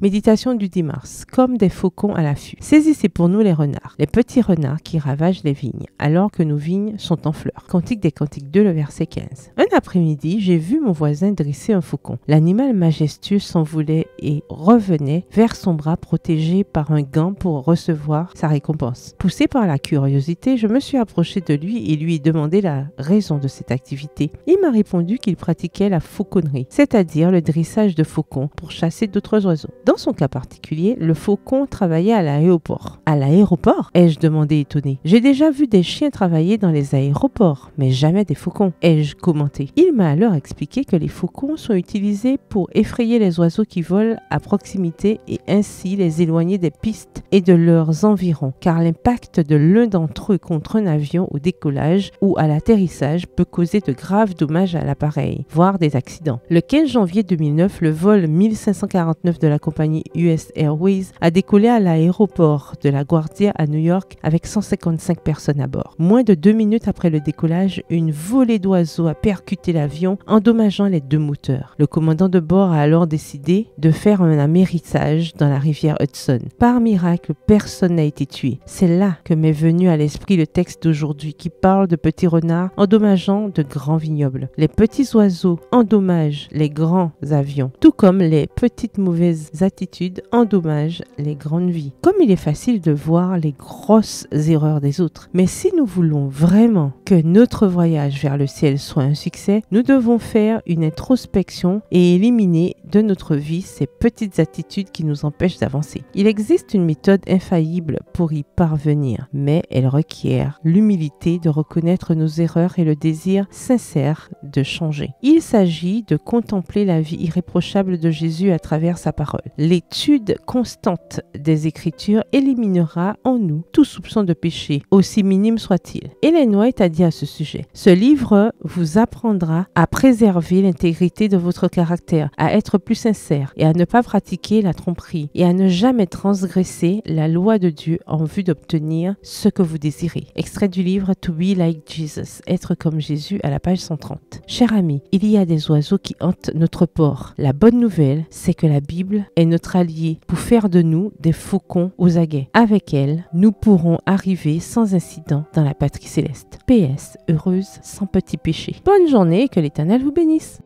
Méditation du 10 mars. Comme des faucons à l'affût. Saisissez pour nous les renards, les petits renards qui ravagent les vignes, alors que nos vignes sont en fleurs. Cantique des Cantiques 2, le verset 15. Un après-midi, j'ai vu mon voisin dresser un faucon. L'animal majestueux s'envolait et revenait vers son bras protégé par un gant pour recevoir sa récompense. Poussé par la curiosité, je me suis approché de lui et lui ai demandé la raison de cette activité. Il m'a répondu qu'il pratiquait la fauconnerie, c'est-à-dire le dressage de faucons pour chasser d'autres oiseaux. Dans son cas particulier, le faucon travaillait à l'aéroport. À l'aéroport? Ai-je demandé étonné. J'ai déjà vu des chiens travailler dans les aéroports, mais jamais des faucons, ai-je commenté. Il m'a alors expliqué que les faucons sont utilisés pour effrayer les oiseaux qui volent à proximité et ainsi les éloigner des pistes et de leurs environs, car l'impact de l'un d'entre eux contre un avion au décollage ou à l'atterrissage peut causer de graves dommages à l'appareil, voire des accidents. Le 15 janvier 2009, le vol 1549 de la compagnie US Airways a décollé à l'aéroport de LaGuardia à New York avec 155 personnes à bord. Moins de 2 minutes après le décollage, une volée d'oiseaux a percuté l'avion, endommageant les 2 moteurs. Le commandant de bord a alors décidé de faire un amérissage dans la rivière Hudson. Par miracle, personne n'a été tué. C'est là que m'est venu à l'esprit le texte d'aujourd'hui qui parle de petits renards endommageant de grands vignobles. Les petits oiseaux endommagent les grands avions, tout comme les petites mauvaises attitudes endommagent les grandes vies. Comme il est facile de voir les grosses erreurs des autres, mais si nous voulons vraiment que notre voyage vers le ciel soit un succès, nous devons faire une introspection et éliminer de notre vie ces petites attitudes qui nous empêchent d'avancer. Il existe une méthode infaillible pour y parvenir, mais elle requiert l'humilité de reconnaître nos erreurs et le désir sincère de changer. Il s'agit de contempler la vie irréprochable de Jésus à travers sa parole. L'étude constante des Écritures éliminera en nous tout soupçon de péché, aussi minime soit-il. Ellen White a dit à ce sujet: ce livre vous apprendra à préserver l'intégrité de votre caractère, à être plus sincère et à ne pas pratiquer la tromperie et à ne jamais transgresser la loi de Dieu en vue d'obtenir ce que vous désirez. Extrait du livre To Be Like Jesus, être comme Jésus, à la page 130. Cher ami, il y a des oiseaux qui hantent notre port. La bonne nouvelle, c'est que la Bible est notre allié pour faire de nous des faucons aux aguets. Avec elle, nous pourrons arriver sans incident dans la patrie céleste. PS, heureuse sans petit péché. Bonne journée et que l'Éternel vous bénisse.